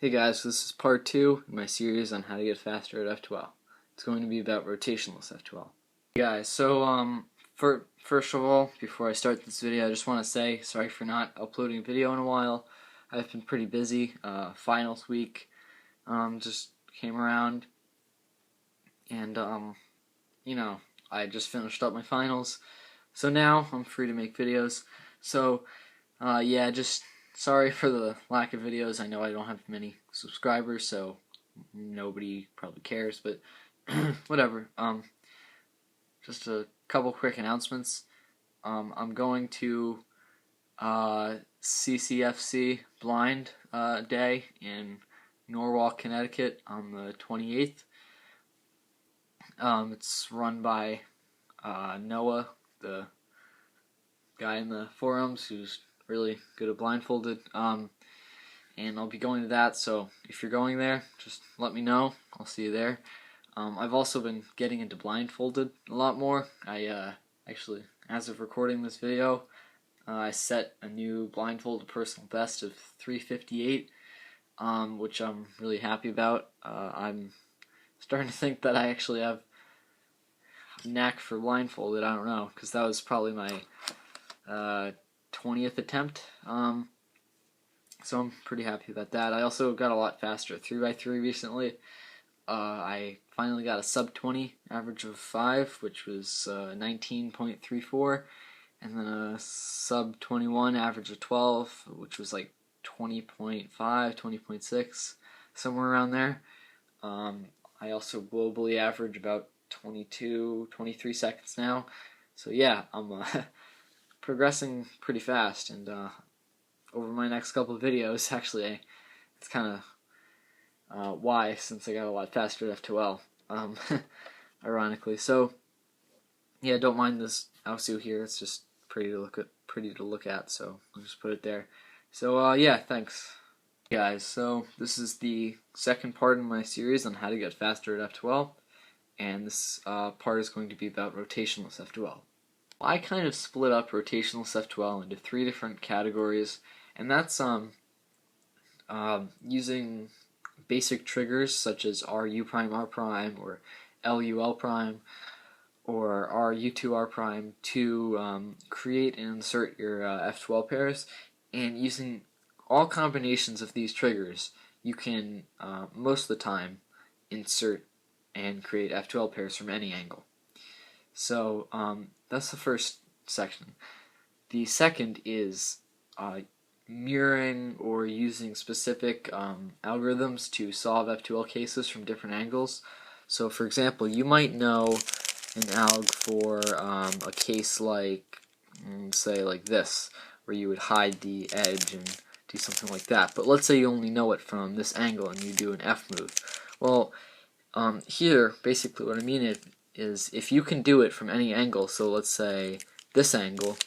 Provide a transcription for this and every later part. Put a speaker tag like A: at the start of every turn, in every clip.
A: Hey guys, this is part 2 of my series on how to get faster at F2L. It's going to be about rotationless F2L. Hey guys, so first of all, before I start this video, I just want to say sorry for not uploading a video in a while. I've been pretty busy. Finals week just came around, and I just finished up my finals, so now I'm free to make videos. So yeah, just sorry for the lack of videos. I know I don't have many subscribers, so nobody probably cares, but whatever. Just a couple quick announcements. I'm going to CCFC Blind Day in Norwalk, Connecticut on the 28th. It's run by Noah, the guy in the forums who's really good at blindfolded, and I'll be going to that, so if you're going there, just let me know. I'll see you there. I've also been getting into blindfolded a lot more. I actually, as of recording this video, I set a new blindfolded personal best of 3:58, which I'm really happy about. I'm starting to think that I actually have a knack for blindfolded. I don't know, because that was probably my 20th attempt, so I'm pretty happy about that. I also got a lot faster at 3x3 recently. I finally got a sub 20 average of 5, which was 19.34, and then a sub 21 average of 12, which was like 20.5, 20.6, somewhere around there. I also globally average about 22, 23 seconds now, so yeah, I'm progressing pretty fast, and over my next couple of videos, actually, it's kind of why, since I got a lot faster at F2L, ironically. So yeah, don't mind this Ausu here. It's just pretty to look at. So I'll just put it there. So yeah, thanks, guys. So this is the second part in my series on how to get faster at F2L, and this part is going to be about rotationless F2L. I kind of split up rotationless F2L into 3 different categories, and that's using basic triggers such as RU prime R prime or LUL prime or RU2 R prime to create and insert your F2L pairs, and using all combinations of these triggers you can most of the time insert and create F2L pairs from any angle. So that's the first section. The second is mirroring or using specific algorithms to solve F2L cases from different angles. So for example, you might know an alg for a case like, say like this, where you would hide the edge and do something like that. But let's say you only know it from this angle and you do an F move. Well, here, basically what I mean is if you can do it from any angle, so let's say this angle,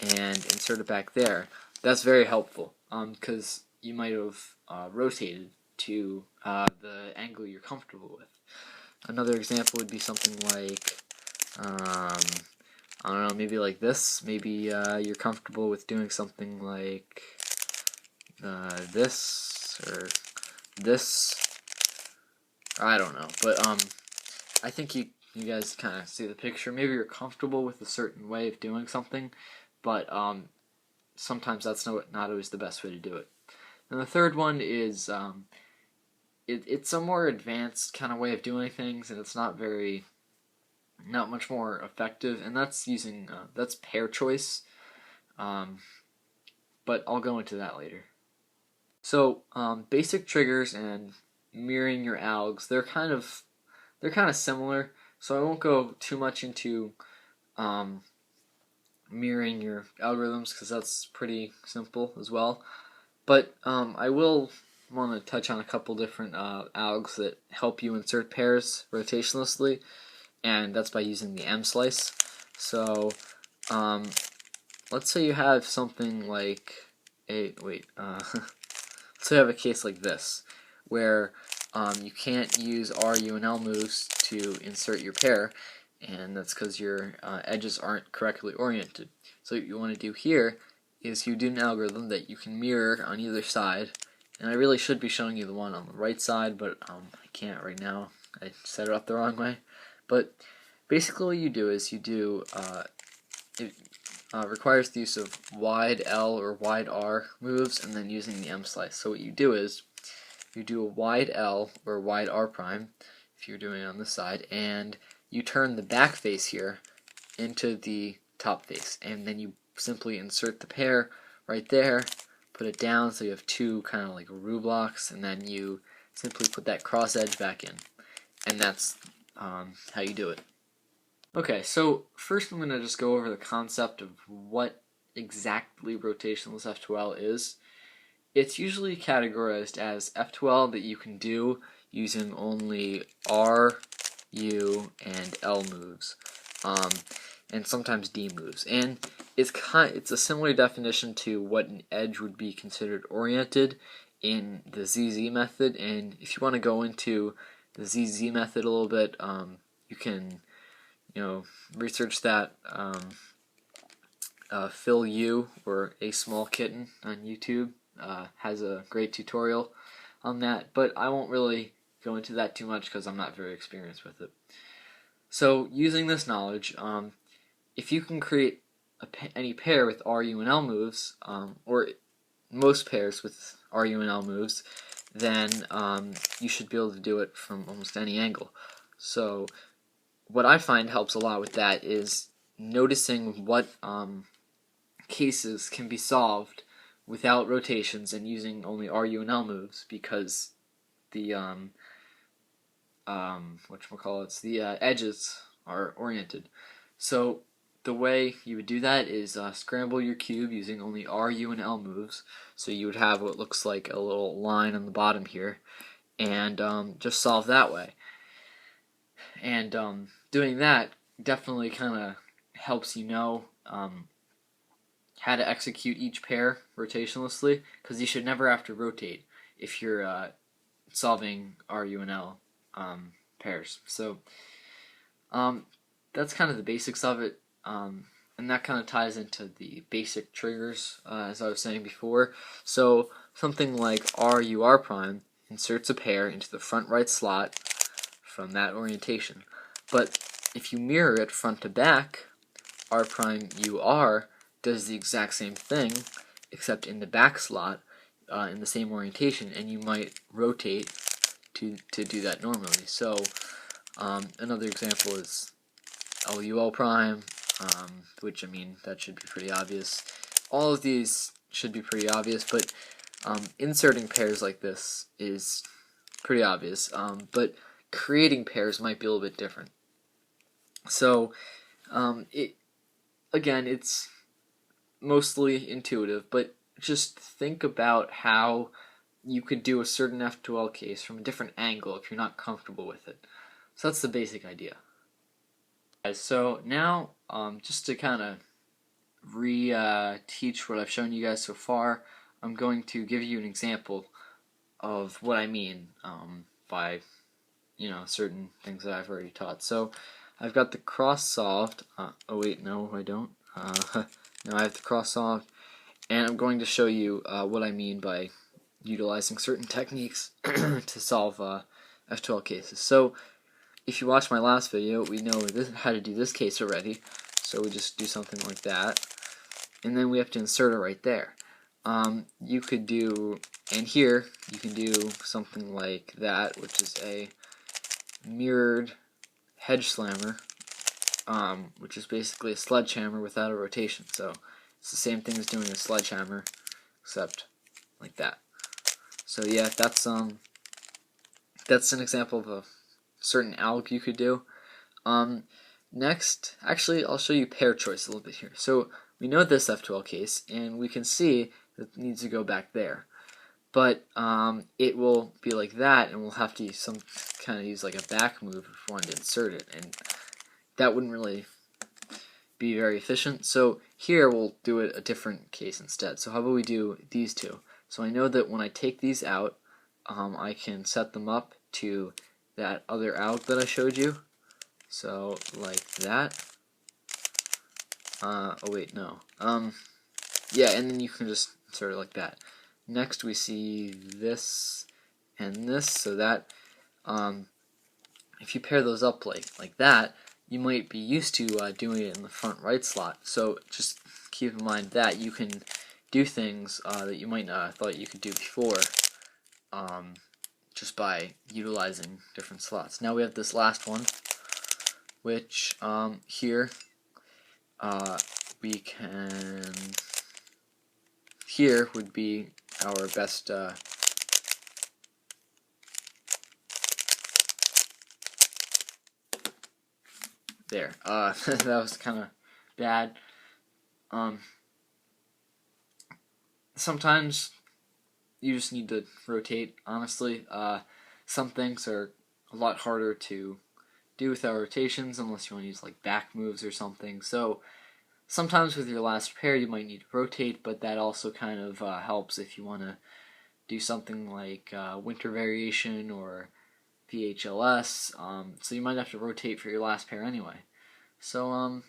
A: and insert it back there, that's very helpful, because you might have rotated to the angle you're comfortable with. Another example would be something like, I don't know, maybe like this. Maybe you're comfortable with doing something like this, or this. I don't know, but I think you guys kind of see the picture. Maybe you're comfortable with a certain way of doing something, but sometimes that's not always the best way to do it. And the third one is it's a more advanced kind of way of doing things, and it's not much more effective, and that's using that's pair choice, but I'll go into that later. So basic triggers and mirroring your algs, they're kind of similar, so I won't go too much into mirroring your algorithms, because that's pretty simple as well. But I will want to touch on a couple different algs that help you insert pairs rotationlessly, and that's by using the M slice. So let's say you have something like let's say you have a case like this, where you can't use RU and L moves to insert your pair, and that's because your edges aren't correctly oriented. So what you want to do here is you do an algorithm that you can mirror on either side, And I really should be showing you the one on the right side, but I can't right now. I set it up the wrong way. But basically what you do is it requires the use of wide L or wide R moves and then using the M slice. So what you do is you do a wide L or wide R prime if you're doing it on this side, and you turn the back face here into the top face, and then you simply insert the pair right there, put it down so you have two kind of like roux blocks, and then you simply put that cross edge back in, and that's how you do it. Okay, so first I'm going to just go over the concept of what exactly rotationless F2L is. It's usually categorized as F2L that you can do using only R, U, and L moves, and sometimes D moves. And it's a similar definition to what an edge would be considered oriented in the ZZ method. And if you want to go into the ZZ method a little bit, you can research that. Phil U, or A Small Kitten on YouTube, has a great tutorial on that, but I won't really go into that too much because I'm not very experienced with it. So using this knowledge, if you can create any pair with RU and L moves, or most pairs with RU and L moves, then you should be able to do it from almost any angle. So what I find helps a lot with that is noticing what cases can be solved without rotations and using only RU and L moves, because the edges are oriented. So the way you would do that is scramble your cube using only RU and L moves. So you would have what looks like a little line on the bottom here, and just solve that way. And doing that definitely kind of helps you know how to execute each pair rotationlessly, because you should never have to rotate if you're solving RU and L pairs. So that's kind of the basics of it, and that kind of ties into the basic triggers, as I was saying before. So something like RUR prime inserts a pair into the front right slot from that orientation. But if you mirror it front to back, R prime UR does the exact same thing, except in the back slot, in the same orientation, and you might rotate to do that normally. So another example is LUL prime, which, I mean, that should be pretty obvious. All of these should be pretty obvious, but inserting pairs like this is pretty obvious, but creating pairs might be a little bit different. So it's mostly intuitive, but just think about how you could do a certain F2L case from a different angle if you're not comfortable with it. So that's the basic idea. So now, just to kind of teach what I've shown you guys so far, I'm going to give you an example of what I mean by certain things that I've already taught. So I've got the cross solved. Oh wait, no, I don't. No, I have the cross solved, and I'm going to show you what I mean by utilizing certain techniques to solve F2L cases. So if you watched my last video, we know how to do this case already. So we just do something like that, and then we have to insert it right there. You could do, and here you can do something like that, which is a mirrored hedge slammer, which is basically a sledgehammer without a rotation. So it's the same thing as doing a sledgehammer, except like that. So yeah, that's an example of a certain alg you could do. Next, actually, I'll show you pair choice a little bit here. So we know this F2L case, and we can see that it needs to go back there. But it will be like that, and we'll have to use like a back move if we wanted to insert it, and that wouldn't really be very efficient. So here we'll do it a different case instead. So how about we do these two? So I know that when I take these out, I can set them up to that other alg that I showed you. So like that. Oh wait, no. Yeah, and then you can just insert it like that. Next we see this and this, so that if you pair those up like that, you might be used to doing it in the front right slot. So just keep in mind that you can do things that you might not have thought you could do before, just by utilizing different slots. Now we have this last one, which here we can, here would be our best there. That was kind of bad. Sometimes you just need to rotate, honestly. Some things are a lot harder to do without rotations unless you want to use like back moves or something. So sometimes with your last pair you might need to rotate, but that also kind of helps if you want to do something like winter variation or VHLS. So you might have to rotate for your last pair anyway. So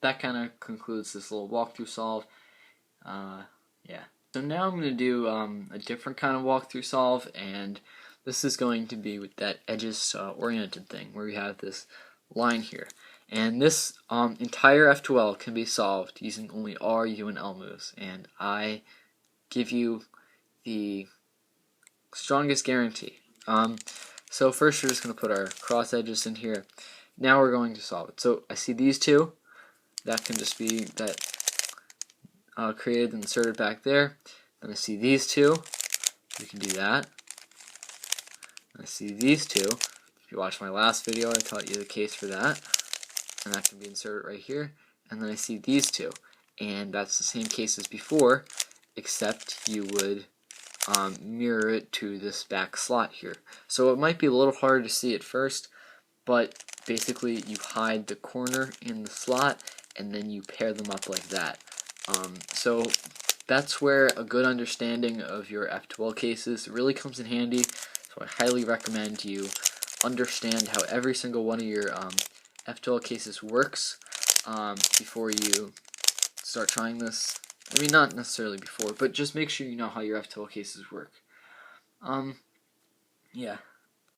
A: that kind of concludes this little walkthrough solve. Yeah. So now I'm going to do a different kind of walkthrough solve, and this is going to be with that edges oriented thing where we have this line here. And this entire F2L can be solved using only R, U, and L moves. And I give you the strongest guarantee. So first we're just going to put our cross edges in here. Now we're going to solve it. So I see these two. That can just be that created and inserted back there. Then I see these two. We can do that. I see these two. If you watched my last video, I taught you the case for that. And that can be inserted right here. And then I see these two. And that's the same case as before, except you would mirror it to this back slot here. So it might be a little harder to see at first, but basically you hide the corner in the slot and then you pair them up like that. So that's where a good understanding of your F2L cases really comes in handy. So I highly recommend you understand how every single one of your F2L cases works before you start trying this. I mean, not necessarily before, but just make sure you know how your F2L cases work. Yeah.